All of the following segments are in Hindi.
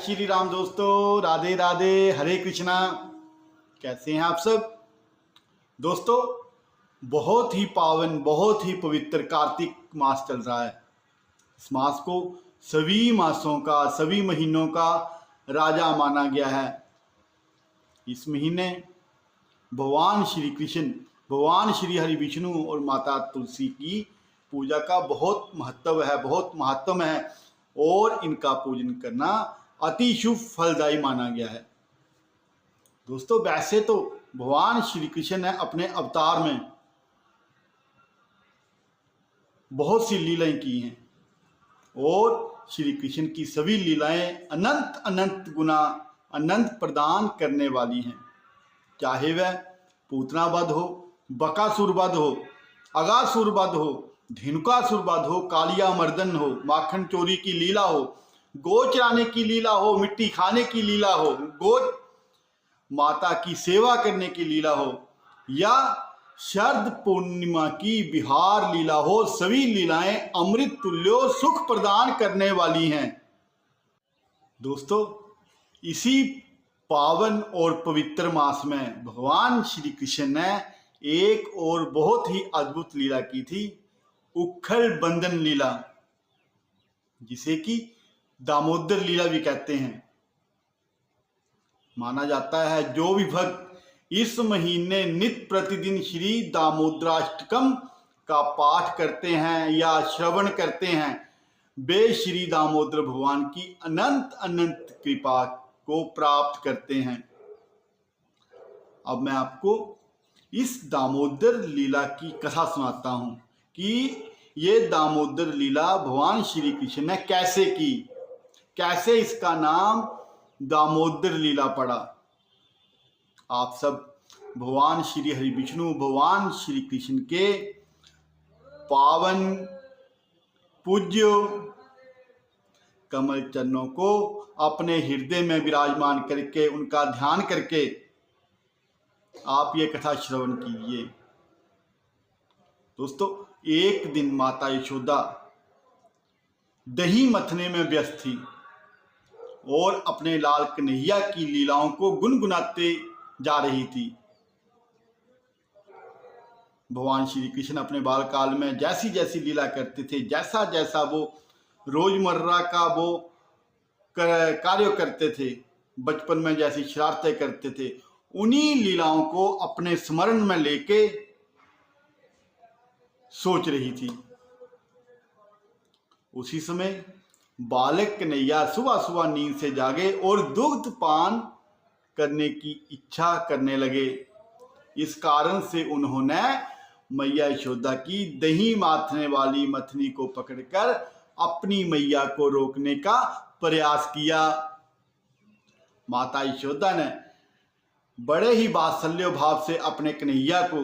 श्री राम दोस्तों, राधे राधे, हरे कृष्णा। कैसे हैं आप सब दोस्तों? बहुत ही पावन, बहुत ही पवित्र कार्तिक मास चल रहा है। इस मास को सभी मासों का, सभी महीनों का राजा माना गया है। इस महीने भगवान श्री कृष्ण, भगवान श्री हरि विष्णु और माता तुलसी की पूजा का बहुत महत्व है, बहुत महात्म है और इनका पूजन करना अति शुभ फलदायी माना गया है। दोस्तों, वैसे तो भगवान श्री कृष्ण ने अपने अवतार में बहुत सी लीलाएं की हैं और श्री कृष्ण की सभी लीलाएं अनंत अनंत गुना, अनंत प्रदान करने वाली हैं। चाहे वह पूतना वध हो, बकासुर वध हो, अगासुर वध हो, धेनुकासुर वध हो, कालिया मर्दन हो, माखन चोरी की लीला हो, गो चराने की लीला हो, मिट्टी खाने की लीला हो, गो माता की सेवा करने की लीला हो या शरद पूर्णिमा की बिहार लीला हो, सभी लीलाएं अमृत तुल्यो सुख प्रदान करने वाली हैं। दोस्तों, इसी पावन और पवित्र मास में भगवान श्री कृष्ण ने एक और बहुत ही अद्भुत लीला की थी, उखल बंधन लीला, जिसे कि दामोदर लीला भी कहते हैं। माना जाता है जो भी भक्त इस महीने नित्य प्रतिदिन श्री दामोदराष्टकम का पाठ करते हैं या श्रवण करते हैं, वे श्री दामोदर भगवान की अनंत अनंत कृपा को प्राप्त करते हैं। अब मैं आपको इस दामोदर लीला की कथा सुनाता हूं कि ये दामोदर लीला भगवान श्री कृष्ण ने कैसे की, कैसे इसका नाम दामोदर लीला पड़ा। आप सब भगवान श्री हरि विष्णु, भगवान श्री कृष्ण के पावन पूज्य कमल चरणों को अपने हृदय में विराजमान करके, उनका ध्यान करके आप ये कथा श्रवण कीजिए। दोस्तों, एक दिन माता यशोदा दही मथने में व्यस्त थी और अपने लाल कन्हैया की लीलाओं को गुनगुनाते जा रही थी। भगवान श्री कृष्ण अपने बालकाल में जैसी जैसी लीला करते थे, जैसा जैसा वो रोजमर्रा का वो कार्य करते थे, बचपन में जैसी शरारतें करते थे, उन्हीं लीलाओं को अपने स्मरण में लेके सोच रही थी। उसी समय बालक कन्हैया सुबह सुबह नींद से जागे और दुग्ध पान करने की इच्छा करने लगे। इस कारण से उन्होंने मैया यशोदा की दही माथने वाली मथनी को पकड़कर अपनी मैया को रोकने का प्रयास किया। माता यशोदा ने बड़े ही वात्सल्य भाव से अपने कन्हैया को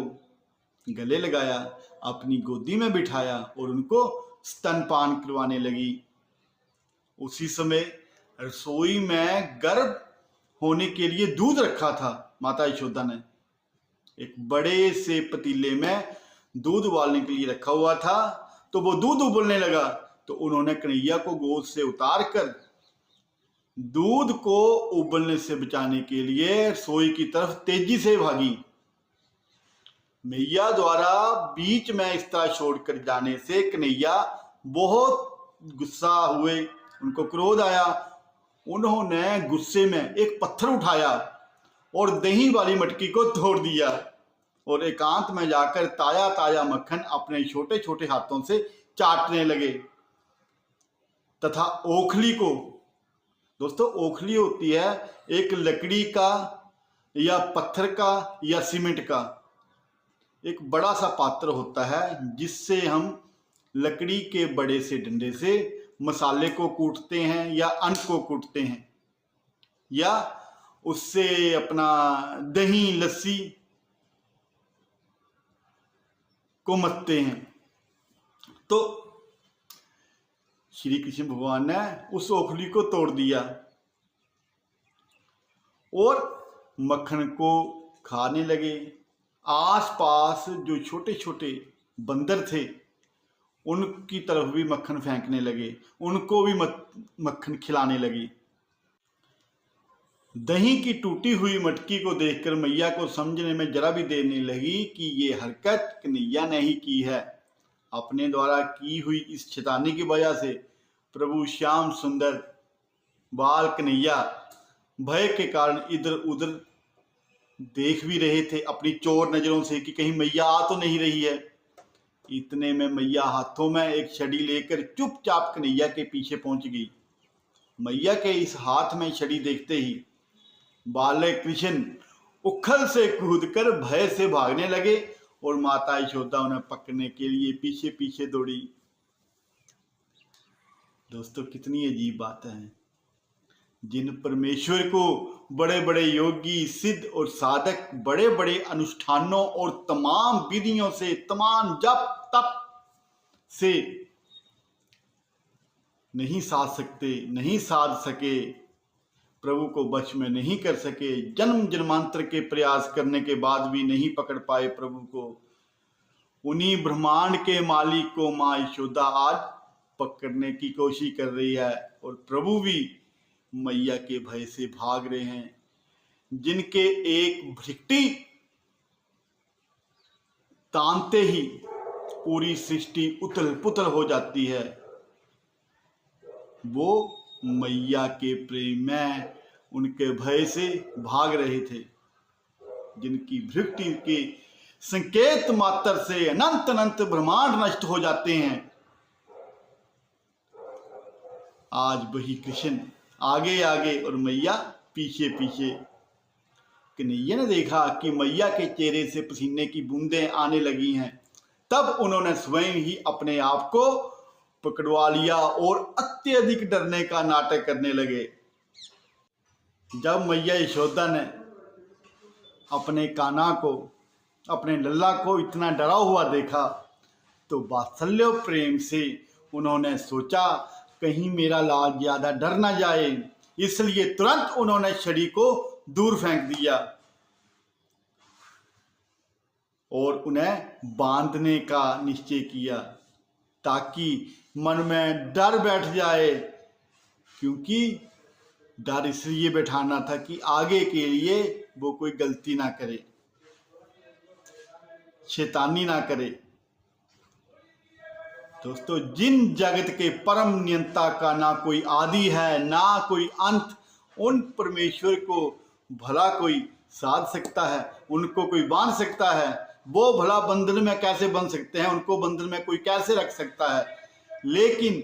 गले लगाया, अपनी गोदी में बिठाया और उनको स्तनपान करवाने लगी। उसी समय रसोई में गर्भ होने के लिए दूध रखा था। माता यशोदा ने एक बड़े से पतीले में दूध उबालने के लिए रखा हुआ था, तो वो दूध उबलने लगा तो उन्होंने कन्हैया को गोद से उतार कर दूध को उबलने से बचाने के लिए रसोई की तरफ तेजी से भागी। मैया द्वारा बीच में इस तरह छोड़कर जाने से कन्हैया बहुत गुस्सा हुए, उनको क्रोध आया। उन्होंने गुस्से में एक पत्थर उठाया और दही वाली मटकी को तोड़ दिया और एकांत में जाकर ताजा ताजा मक्खन अपने छोटे छोटे हाथों से चाटने लगे तथा ओखली को, दोस्तों ओखली होती है एक लकड़ी का या पत्थर का या सीमेंट का एक बड़ा सा पात्र होता है, जिससे हम लकड़ी के बड़े से डंडे से मसाले को कूटते हैं या अन्न को कूटते हैं या उससे अपना दही लस्सी को मथते हैं। तो श्री कृष्ण भगवान ने उस ओखली को तोड़ दिया और मक्खन को खाने लगे। आसपास जो छोटे छोटे बंदर थे उनकी तरफ भी मक्खन फेंकने लगे, उनको भी मक्खन खिलाने लगे। दही की टूटी हुई मटकी को देखकर मैया को समझने में जरा भी देर नहीं लगी कि ये हरकत कन्हैया ने ही की है। अपने द्वारा की हुई इस शैतानी की वजह से प्रभु श्याम सुंदर बाल कन्हैया भय के कारण इधर उधर देख भी रहे थे अपनी चोर नजरों से कि कहीं मैया आ तो नहीं रही है। इतने में मैया हाथों में एक छड़ी लेकर चुपचाप कन्हैया के पीछे पहुंच गई। मैया के इस हाथ में छड़ी देखते ही बालक कृष्ण उखल से कूदकर भय से भागने लगे और माता यशोदा उन्हें पकड़ने के लिए पीछे पीछे दौड़ी। दोस्तों, कितनी अजीब बात है। जिन परमेश्वर को बड़े बड़े योगी, सिद्ध और साधक बड़े बड़े अनुष्ठानों और तमाम विधियों से, तमाम जप तप से नहीं साध सके, प्रभु को वश में नहीं कर सके, जन्म जन्मांतर के प्रयास करने के बाद भी नहीं पकड़ पाए प्रभु को, उन्हीं ब्रह्मांड के मालिक को माँ यशोदा आज पकड़ने की कोशिश कर रही है और प्रभु भी मैया के भय से भाग रहे हैं। जिनके एक भ्रिकुटी तानते ही पूरी सृष्टि उथल पुथल हो जाती है, वो मैया के प्रेम में उनके भय से भाग रहे थे। जिनकी भ्रिकुटी के संकेत मात्र से अनंत अनंत ब्रह्मांड नष्ट हो जाते हैं, आज वही कृष्ण आगे आगे और मैया पीछे पीछे। कन्हैया ने देखा कि मैया के चेहरे से पसीने की बूंदें आने लगी हैं। तब उन्होंने स्वयं ही अपने आप को पकड़वा लिया और अत्यधिक डरने का नाटक करने लगे। जब मैया यशोदा ने अपने कान्हा को, अपने लल्ला को इतना डरा हुआ देखा तो वात्सल्य प्रेम से उन्होंने सोचा कहीं मेरा लाल ज्यादा डर ना जाए, इसलिए तुरंत उन्होंने छड़ी को दूर फेंक दिया और उन्हें बांधने का निश्चय किया ताकि मन में डर बैठ जाए, क्योंकि डर इसलिए बैठाना था कि आगे के लिए वो कोई गलती ना करे, शैतानी ना करे। दोस्तों, जिन जगत के परम नियंता का ना कोई आदि है ना कोई अंत, उन परमेश्वर को भला कोई साध सकता है, उनको कोई बांध सकता है? वो भला बंधन में कैसे बंध सकते हैं? उनको बंधन में कोई कैसे रख सकता है? लेकिन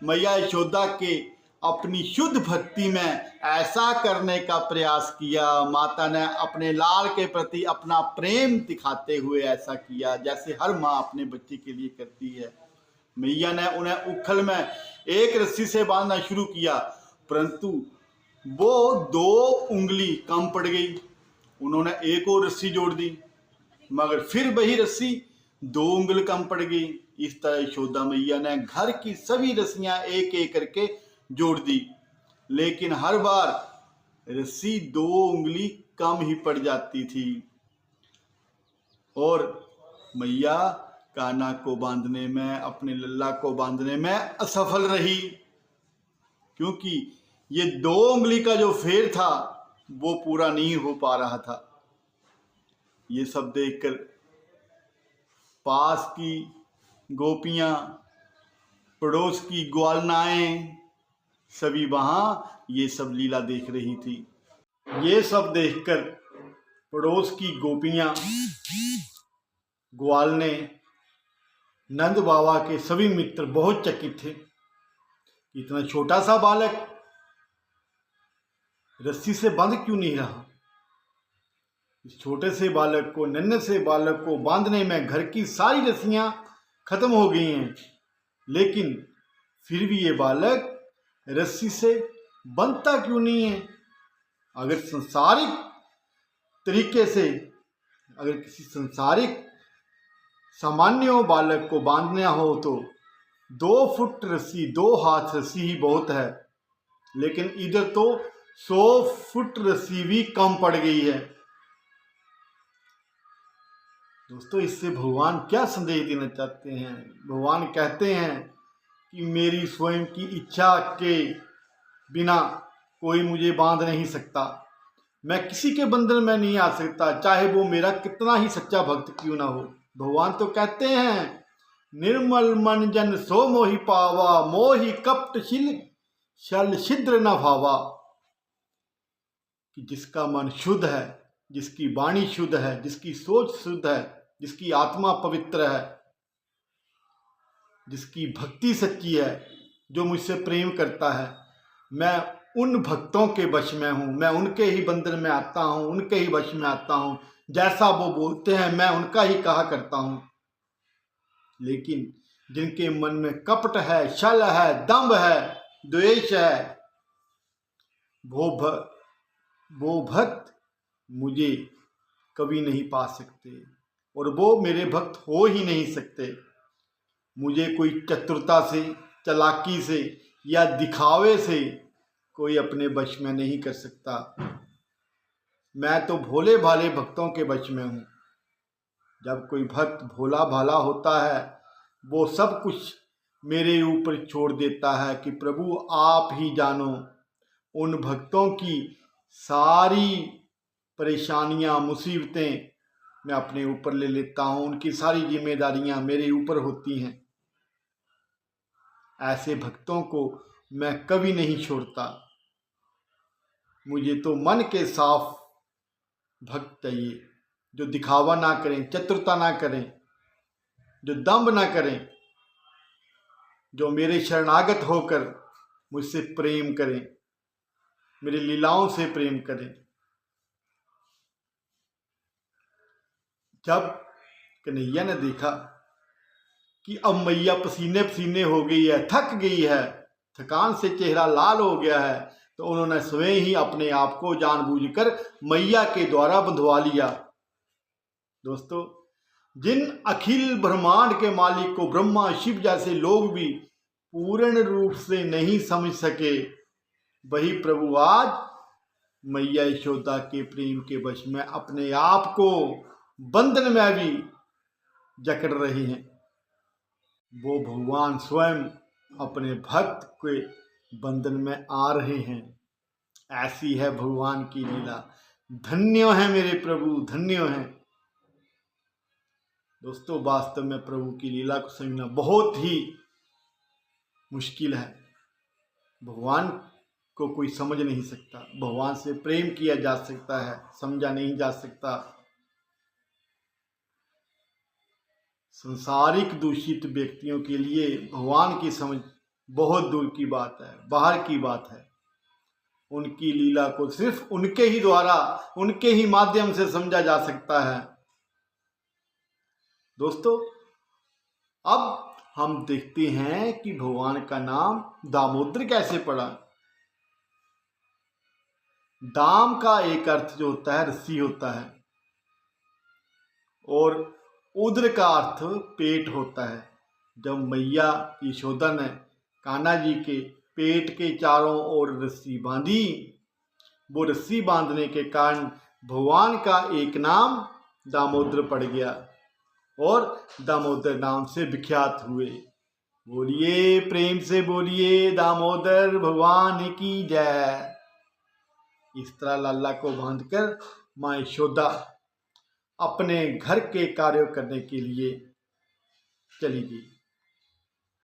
मैया यशोदा के अपनी शुद्ध भक्ति में ऐसा करने का प्रयास किया। माता ने अपने लाल के प्रति अपना प्रेम दिखाते हुए ऐसा किया जैसे हर माँ अपने बच्चे के लिए करती है। मैया ने उन्हें उखल में एक रस्सी से बांधना शुरू किया, परंतु वो 2 उंगली कम पड़ गई। उन्होंने एक और रस्सी जोड़ दी, मगर फिर वही रस्सी 2 उंगली कम पड़ गई। इस तरह यशोदा मैया ने घर की सभी रस्सियां एक एक करके जोड़ दी, लेकिन हर बार रस्सी 2 उंगली कम ही पड़ जाती थी और मैया कान्हा को बांधने में, अपने लल्ला को बांधने में असफल रही, क्योंकि ये 2 उंगली का जो फेर था वो पूरा नहीं हो पा रहा था। ये सब देखकर पास की गोपियां, पड़ोस की ग्वालनाएं सभी वहां ये सब लीला देख रही थी। ये सब देखकर पड़ोस की गोपियां, ग्वालने, नंद बाबा के सभी मित्र बहुत चकित थे। इतना छोटा सा बालक रस्सी से बंध क्यों नहीं रहा? इस छोटे से बालक को, नन्हे से बालक को बांधने में घर की सारी रस्सियां खत्म हो गई हैं, लेकिन फिर भी ये बालक रस्सी से बंधता क्यों नहीं है? अगर संसारिक तरीके से, अगर किसी संसारिक सामान्य बालक को बांधना हो तो 2 फुट रस्सी, 2 हाथ रस्सी ही बहुत है, लेकिन इधर तो 100 फुट रस्सी भी कम पड़ गई है। दोस्तों, इससे भगवान क्या संदेश देना चाहते हैं? भगवान कहते हैं कि मेरी स्वयं की इच्छा के बिना कोई मुझे बांध नहीं सकता। मैं किसी के बंधन में नहीं आ सकता, चाहे वो मेरा कितना ही सच्चा भक्त क्यों ना हो। भगवान तो कहते हैं, निर्मल मन जन सो मोहि पावा, मोहि कपट शिल शल छिद्र न भावा। कि जिसका मन शुद्ध है, जिसकी वाणी शुद्ध है, जिसकी सोच शुद्ध है, जिसकी आत्मा पवित्र है, जिसकी भक्ति सच्ची है, जो मुझसे प्रेम करता है, मैं उन भक्तों के वश में हूँ, मैं उनके ही बंधन में आता हूँ, उनके ही वश में आता हूँ। जैसा वो बोलते हैं मैं उनका ही कहा करता हूँ। लेकिन जिनके मन में कपट है, छल है, दंभ है, द्वेष है, वो भक्त मुझे कभी नहीं पा सकते और वो मेरे भक्त हो ही नहीं सकते। मुझे कोई चतुरता से, चालाकी से या दिखावे से कोई अपने वश में नहीं कर सकता। मैं तो भोले भाले भक्तों के वश में हूँ। जब कोई भक्त भोला भाला होता है, वो सब कुछ मेरे ऊपर छोड़ देता है कि प्रभु आप ही जानो। उन भक्तों की सारी परेशानियां, मुसीबतें मैं अपने ऊपर ले लेता हूँ, उनकी सारी जिम्मेदारियां मेरे ऊपर होती हैं। ऐसे भक्तों को मैं कभी नहीं छोड़ता। मुझे तो मन के साफ भक्त चाहिए, जो दिखावा ना करें, चतुरता ना करें, जो दंभ ना करें, जो मेरे शरणागत होकर मुझसे प्रेम करें, मेरी लीलाओं से प्रेम करें। जब कन्हैया ने देखा कि अब मैया पसीने पसीने हो गई है, थक गई है, थकान से चेहरा लाल हो गया है, तो उन्होंने स्वयं ही अपने आप को जानबूझकर मैया के द्वारा बंधवा लिया। दोस्तों, जिन अखिल ब्रह्मांड के मालिक को ब्रह्मा शिव जैसे लोग भी पूर्ण रूप से नहीं समझ सके, वही प्रभु आज मैया यशोदा के प्रेम के वश में अपने आप को बंधन में भी जकड़ रहे हैं। वो भगवान स्वयं अपने भक्त के बंधन में आ रहे हैं। ऐसी है भगवान की लीला। धन्य है मेरे प्रभु, धन्य है। दोस्तों, वास्तव में प्रभु की लीला को समझना बहुत ही मुश्किल है। भगवान को कोई समझ नहीं सकता। भगवान से प्रेम किया जा सकता है, समझा नहीं जा सकता। संसारिक दूषित व्यक्तियों के लिए भगवान की समझ बहुत दूर की बात है, बाहर की बात है। उनकी लीला को सिर्फ उनके ही द्वारा, उनके ही माध्यम से समझा जा सकता है। दोस्तों, अब हम देखते हैं कि भगवान का नाम दामोदर कैसे पड़ा। दाम का एक अर्थ जो होता है रस्सी होता है, और उदर का अर्थ पेट होता है। जब मैया यशोदा ने कान्हा जी के पेट के चारों ओर रस्सी बांधी, वो रस्सी बांधने के कारण भगवान का एक नाम दामोदर पड़ गया और दामोदर नाम से विख्यात हुए। बोलिए, प्रेम से बोलिए, दामोदर भगवान की जय। इस तरह लाला को बांधकर माँ यशोदा अपने घर के कार्य करने के लिए चली गई।